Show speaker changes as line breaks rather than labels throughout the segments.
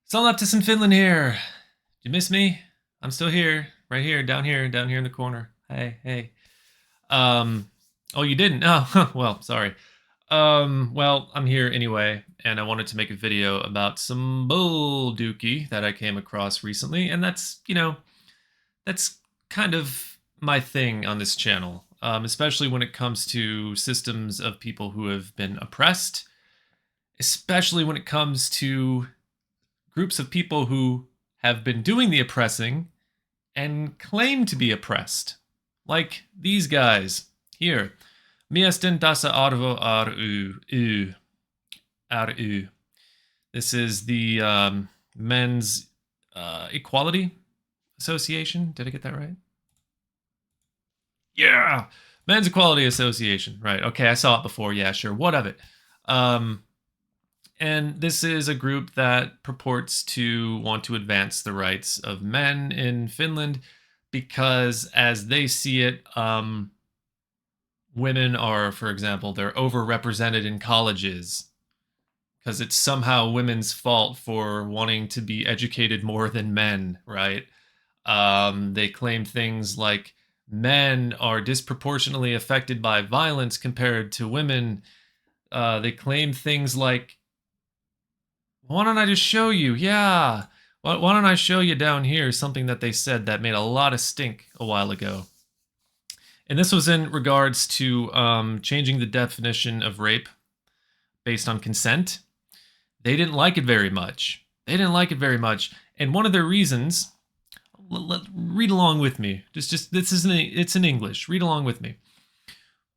Soloptis in Finland here. Did you miss me? I'm still here, right here, down here in the corner. Hey, hey. Um, oh, you didn't? Oh, well, sorry. Well, I'm here anyway, and I wanted to make a video about some bull dookie that I came across recently, and that's kind of my thing on this channel, especially when it comes to systems of people who have been oppressed, especially when it comes to groups of people who have been doing the oppressing and claim to be oppressed. Like these guys here. Miestentasaarvory. This is the Men's Equality Association. Did I get that right? Yeah! Men's Equality Association. Right. Okay, I saw it before. Yeah, sure. What of it? And this is a group that purports to want to advance the rights of men in Finland because, as they see it, women are, for example, they're overrepresented in colleges because it's somehow women's fault for wanting to be educated more than men, right? They claim things like men are disproportionately affected by violence compared to women. They claim things like, why don't I just show you? Yeah. Why don't I show you down here something that they said that made a lot of stink a while ago? And this was in regards to changing the definition of rape based on consent. They didn't like it very much. And one of their reasons, read along with me. Just this isn't. It's in English. Read along with me.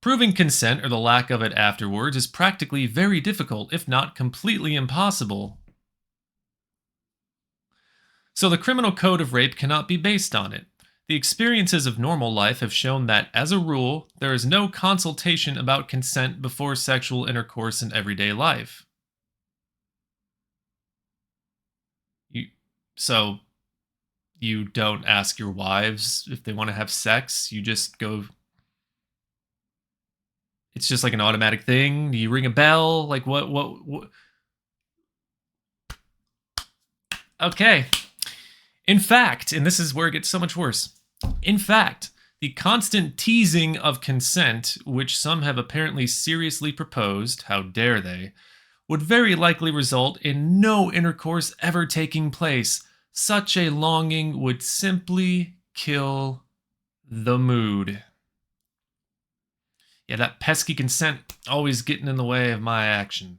Proving consent, or the lack of it afterwards, is practically very difficult, if not completely impossible. So the criminal code of rape cannot be based on it. The experiences of normal life have shown that, as a rule, there is no consultation about consent before sexual intercourse in everyday life. So you don't ask your wives if they want to have sex, you just go. It's just like an automatic thing. Do you ring a bell? Like what? Okay. In fact, and this is where it gets so much worse. In fact, the constant teasing of consent, which some have apparently seriously proposed, how dare they, would very likely result in no intercourse ever taking place. Such a longing would simply kill the mood. Yeah, that pesky consent always getting in the way of my action.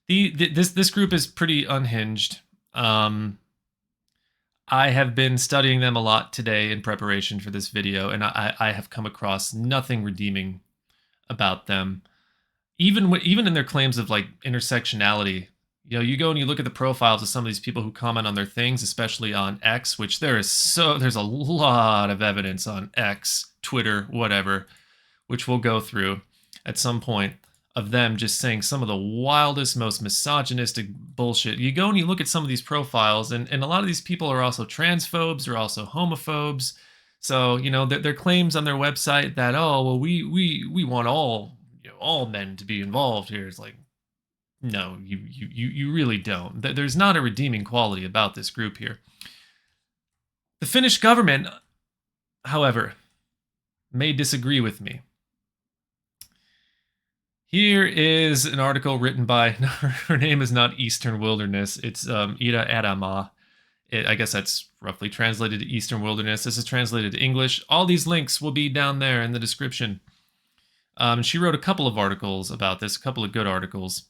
This group is pretty unhinged. I have been studying them a lot today in preparation for this video, and I have come across nothing redeeming about them. Even in their claims of like intersectionality, you go and you look at the profiles of some of these people who comment on their things, especially on X, which there's a lot of evidence on X, Twitter, whatever, which we'll go through at some point, of them just saying some of the wildest, most misogynistic bullshit. You go and you look at some of these profiles, and a lot of these people are also transphobes, they're also homophobes. So, their claims on their website that, oh, well, we want all men to be involved here. It's like, no, you really don't. There's not a redeeming quality about this group here. The Finnish government, however, may disagree with me. Here is an article written by, her name is not Eastern Wilderness, it's Ida Adama. I guess that's roughly translated to Eastern Wilderness. This is translated to English. All these links will be down there in the description. She wrote a couple of articles about this, a couple of good articles.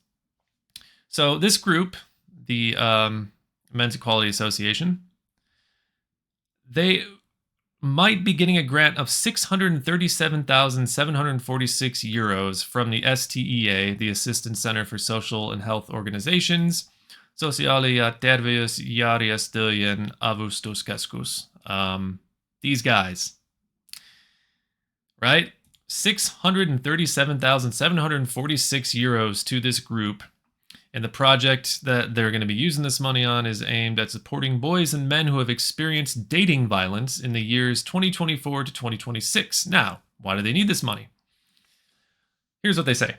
So this group, the Men's Equality Association, they might be getting a grant of 637,746 euros from the STEA, the Assistance Center for Social and Health Organizations, Sosiaali- ja terveysjärjestöjen avustuskeskus. These guys, right? 637,746 euros to this group. And the project that they're going to be using this money on is aimed at supporting boys and men who have experienced dating violence in the years 2024 to 2026. Now, why do they need this money? Here's what they say.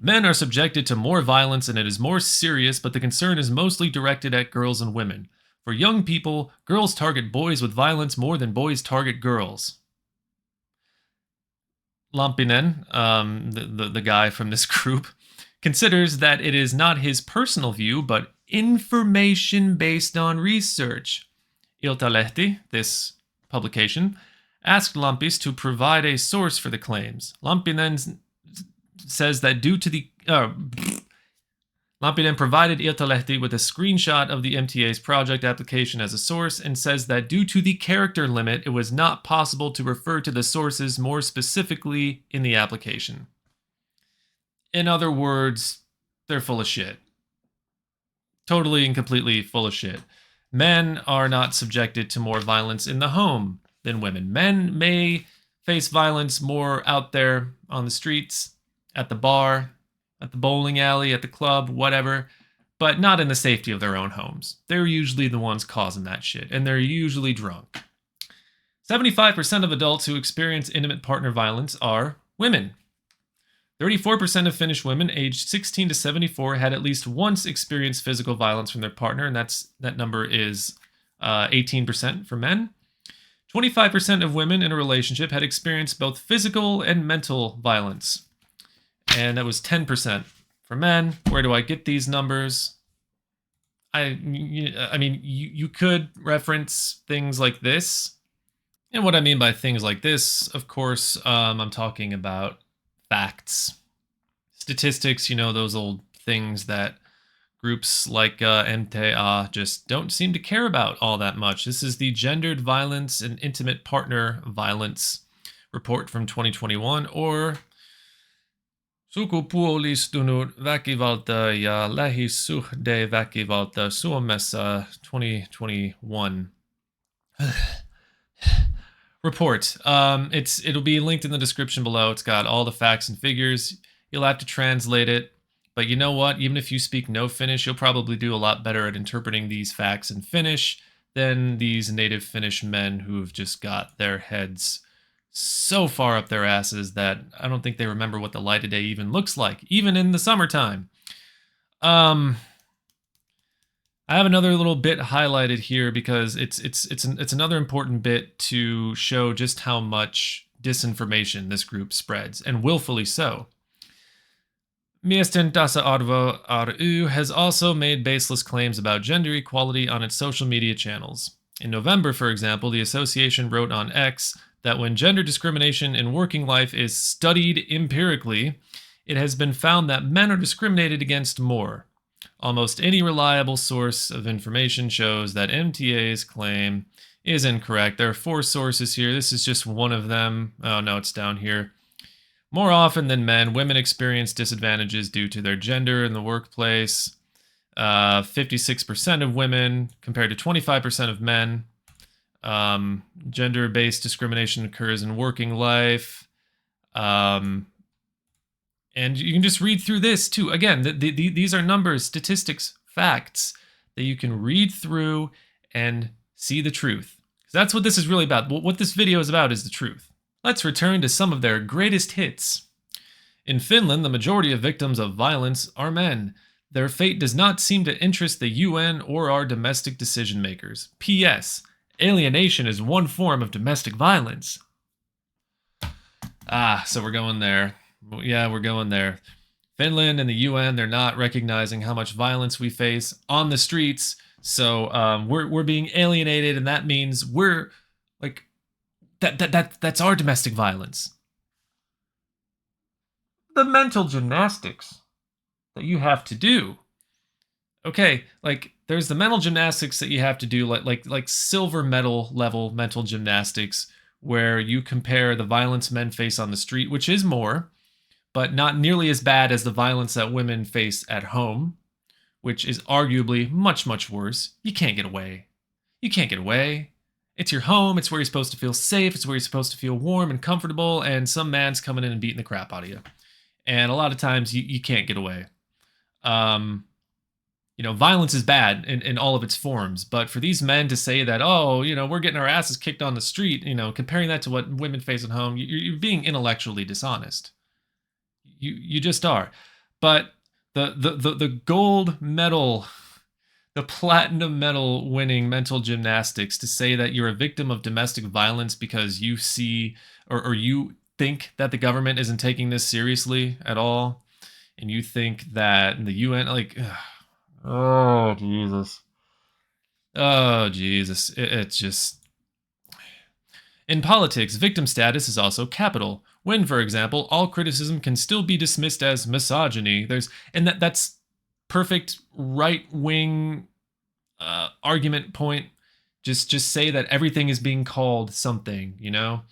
Men are subjected to more violence and it is more serious, but the concern is mostly directed at girls and women. For young people, girls target boys with violence more than boys target girls. Lampinen, the guy from this group, considers that it is not his personal view, but information based on research. Iltalehti, this publication, asked Lampis to provide a source for the claims. Lampinen says that due to the... Lampinen provided Iltalehti with a screenshot of the MTA's project application as a source and says that due to the character limit, it was not possible to refer to the sources more specifically in the application. In other words, they're full of shit. Totally and completely full of shit. Men are not subjected to more violence in the home than women. Men may face violence more out there on the streets, at the bar, at the bowling alley, at the club, whatever, but not in the safety of their own homes. They're usually the ones causing that shit, and they're usually drunk. 75% of adults who experience intimate partner violence are women. 34% of Finnish women aged 16 to 74 had at least once experienced physical violence from their partner, and that number is 18% for men. 25% of women in a relationship had experienced both physical and mental violence. And that was 10% for men. Where do I get these numbers? I mean, you could reference things like this. And what I mean by things like this, of course, I'm talking about facts. Statistics, those old things that groups like MTA just don't seem to care about all that much. This is the Gendered Violence and Intimate Partner Violence report from 2021, or Sukupuolistunut väkivalta ja lähisuhdeväkivalta Suomessa 2021 report. It'll be linked in the description below. It's got all the facts and figures. You'll have to translate it, but you know what? Even if you speak no Finnish, you'll probably do a lot better at interpreting these facts in Finnish than these native Finnish men who've just got their heads so far up their asses that I don't think they remember what the light of day even looks like, even in the summertime. I have another little bit highlighted here because it's another important bit to show just how much disinformation this group spreads, and willfully so. Miestentasaarvory has also made baseless claims about gender equality on its social media channels. In November, for example, the association wrote on X that when gender discrimination in working life is studied empirically, it has been found that men are discriminated against more. Almost any reliable source of information shows that MTA's claim is incorrect. There are 4 sources here. This is just one of them. Oh, no, it's down here. More often than men, women experience disadvantages due to their gender in the workplace. 56% of women compared to 25% of men. Gender-based discrimination occurs in working life. And you can just read through this too. Again, these are numbers, statistics, facts that you can read through and see the truth. That's what this is really about. What this video is about is the truth. Let's return to some of their greatest hits. In Finland, the majority of victims of violence are men. Their fate does not seem to interest the UN or our domestic decision makers. P.S. Alienation is one form of domestic violence. So we're going there. Yeah, we're going there. Finland and the UN, they're not recognizing how much violence we face on the streets. So we're being alienated, and that means we're like that's our domestic violence. The mental gymnastics that you have to do. Okay, like there's the mental gymnastics that you have to do, like silver medal level mental gymnastics, where you compare the violence men face on the street, which is more, but not nearly as bad as the violence that women face at home, which is arguably much, much worse. You can't get away. You can't get away. It's your home. It's where you're supposed to feel safe. It's where you're supposed to feel warm and comfortable, and some man's coming in and beating the crap out of you. And a lot of times you can't get away. Violence is bad in all of its forms, but for these men to say that, we're getting our asses kicked on the street, comparing that to what women face at home, you're being intellectually dishonest. You just are. But the gold medal, the platinum medal winning mental gymnastics to say that you're a victim of domestic violence because you see or you think that the government isn't taking this seriously at all, and you think that the UN, like, oh Jesus, oh Jesus, it's just, in politics, victim status is also capital. When, for example, all criticism can still be dismissed as misogyny. That's perfect right wing argument point. Just say that everything is being called something, you know.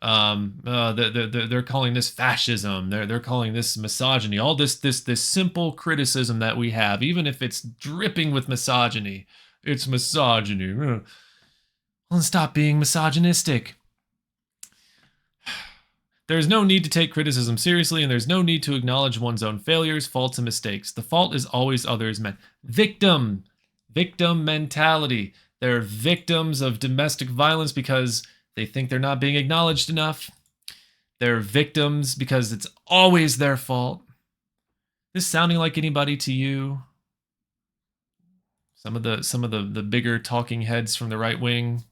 They're calling this fascism. They're calling this misogyny. All this simple criticism that we have, even if it's dripping with misogyny, it's misogyny. Well, stop being misogynistic. There's no need to take criticism seriously, and there's no need to acknowledge one's own failures, faults, and mistakes. The fault is always others' men. Victim mentality. They're victims of domestic violence because they think they're not being acknowledged enough. They're victims because it's always their fault. This sounding like anybody to you? Some of the bigger talking heads from the right wing,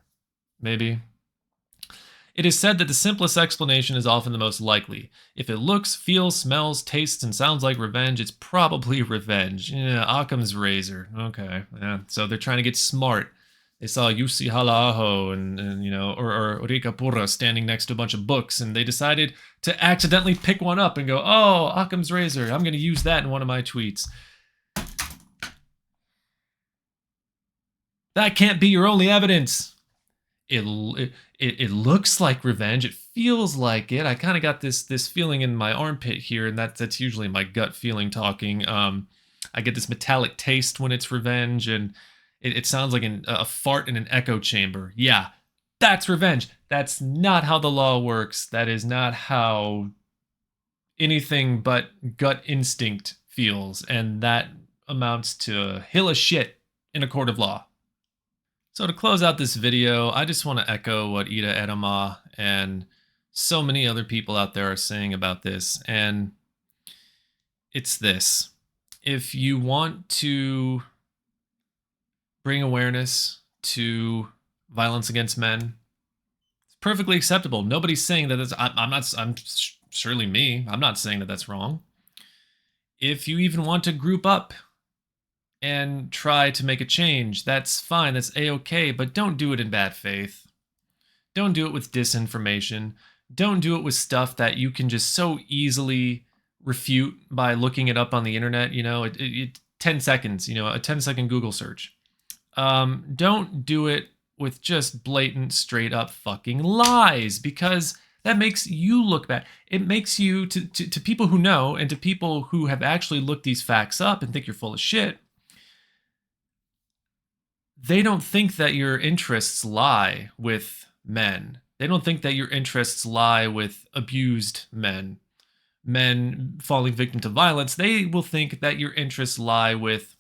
maybe. It is said that the simplest explanation is often the most likely. If it looks, feels, smells, tastes, and sounds like revenge, it's probably revenge. Yeah, Occam's razor. Okay, yeah. So they're trying to get smart. They saw Yusi Halaho and you know, or Rika Pura standing next to a bunch of books, and they decided to accidentally pick one up and go, oh, Occam's razor. I'm going to use that in one of my tweets. That can't be your only evidence. It looks like revenge. It feels like it. I kind of got this feeling in my armpit here, and that's usually my gut feeling talking. I get this metallic taste when it's revenge, and it sounds like a fart in an echo chamber. Yeah, that's revenge. That's not how the law works. That is not how anything but gut instinct feels, and that amounts to a hill of shit in a court of law. So to close out this video, I just want to echo what Ida Edema and so many other people out there are saying about this, and it's this. If you want to bring awareness to violence against men, it's perfectly acceptable. Nobody's saying that I'm surely me. I'm not saying that that's wrong. If you even want to group up and try to make a change, that's fine, that's a-okay, but don't do it in bad faith. Don't do it with disinformation. Don't do it with stuff that you can just so easily refute by looking it up on the internet, you know, 10 seconds, you know, a 10-second Google search. Don't do it with just blatant, straight up fucking lies, because that makes you look bad. It makes you, to people who know, and to people who have actually looked these facts up and think you're full of shit, they don't think that your interests lie with men. They don't think that your interests lie with abused men, men falling victim to violence. They will think that your interests lie with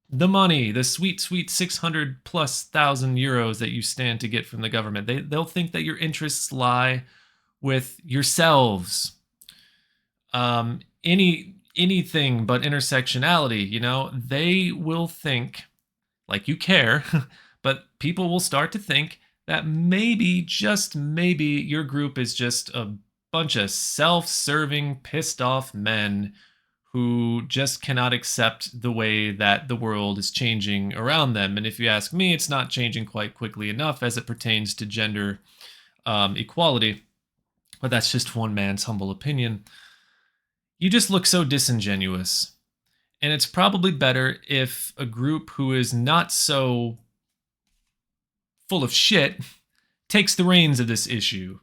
the money, the sweet 600 plus thousand euros that you stand to get from the government. They'll think that your interests lie with yourselves. Anything but intersectionality, you know, they will think, like you care, but people will start to think that maybe, just maybe, your group is just a bunch of self-serving, pissed off men who just cannot accept the way that the world is changing around them. And if you ask me, it's not changing quite quickly enough as it pertains to gender equality. But that's just one man's humble opinion. You just look so disingenuous. And it's probably better if a group who is not so full of shit takes the reins of this issue.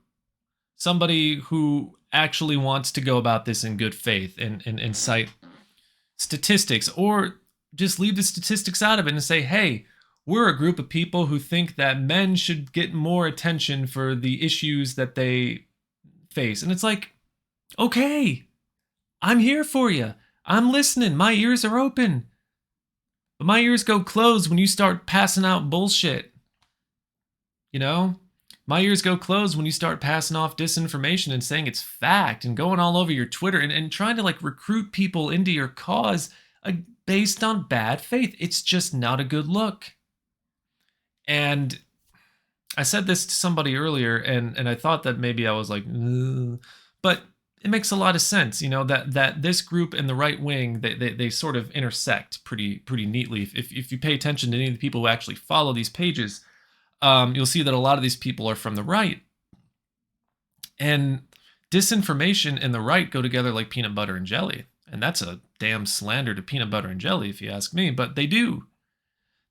Somebody who actually wants to go about this in good faith and cite statistics, or just leave the statistics out of it and say, hey, we're a group of people who think that men should get more attention for the issues that they face. And it's like, okay, I'm here for you. I'm listening. My ears are open. But my ears go closed when you start passing out bullshit. You know? My ears go closed when you start passing off disinformation and saying it's fact and going all over your Twitter and trying to like recruit people into your cause based on bad faith. It's just not a good look. And I said this to somebody earlier, and I thought that maybe I was like, ugh. But it makes a lot of sense, you know, that this group and the right wing, they sort of intersect pretty neatly. If you pay attention to any of the people who actually follow these pages, you'll see that a lot of these people are from the right. And disinformation and the right go together like peanut butter and jelly. And that's a damn slander to peanut butter and jelly, if you ask me, but they do.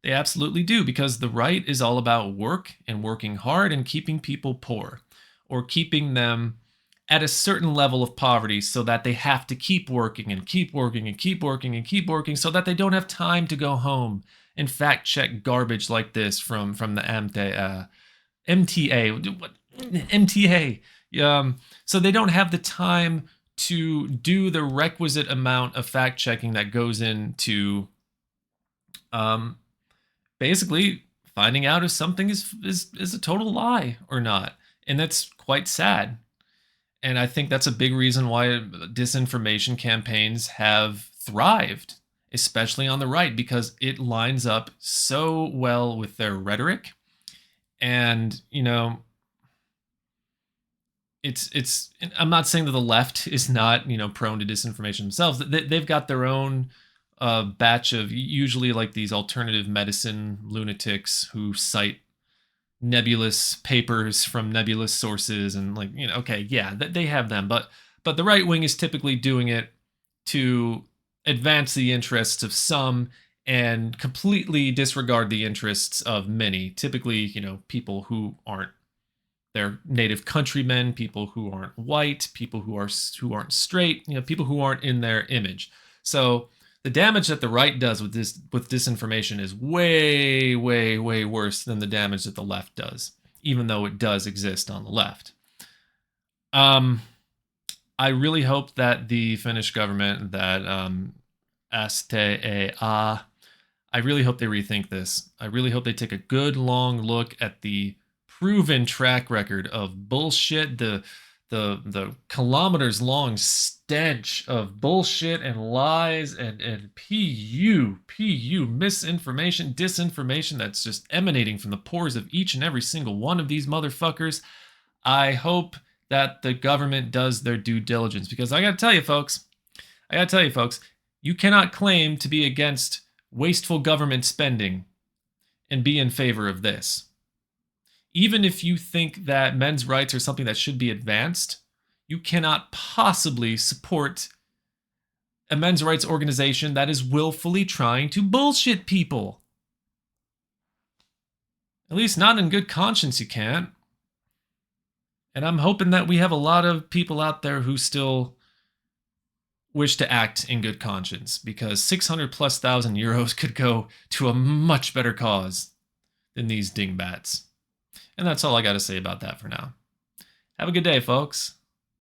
They absolutely do, because the right is all about work and working hard and keeping people poor, or keeping them at a certain level of poverty so that they have to keep working and keep working and keep working and keep working so that they don't have time to go home and fact check garbage like this from the MTA. So they don't have the time to do the requisite amount of fact checking that goes into basically finding out if something is a total lie or not. And that's quite sad. And I think that's a big reason why disinformation campaigns have thrived, especially on the right, because it lines up so well with their rhetoric. And, you know, it's I'm not saying that the left is not, you know, prone to disinformation themselves. They've got their own batch of usually like these alternative medicine lunatics who cite nebulous papers from nebulous sources, and like, you know, okay, yeah, they have them, but the right wing is typically doing it to advance the interests of some and completely disregard the interests of many, typically, you know, people who aren't their native countrymen, people who aren't white, people who aren't straight, you know, people who aren't in their image. So the damage that the right does with disinformation is way worse than the damage that the left does, even though it does exist on the left. I really hope that the Finnish government, that STEA, I really hope they rethink this. I really hope they take a good long look at the proven track record of bullshit, the kilometers long stench of bullshit and lies and PU misinformation, disinformation that's just emanating from the pores of each and every single one of these motherfuckers. I hope that the government does their due diligence, because I gotta tell you folks, you cannot claim to be against wasteful government spending and be in favor of this. Even if you think that men's rights are something that should be advanced, you cannot possibly support a men's rights organization that is willfully trying to bullshit people. At least not in good conscience you can't. And I'm hoping that we have a lot of people out there who still wish to act in good conscience, because 600,000+ euros could go to a much better cause than these dingbats. And that's all I got to say about that for now. Have a good day, folks.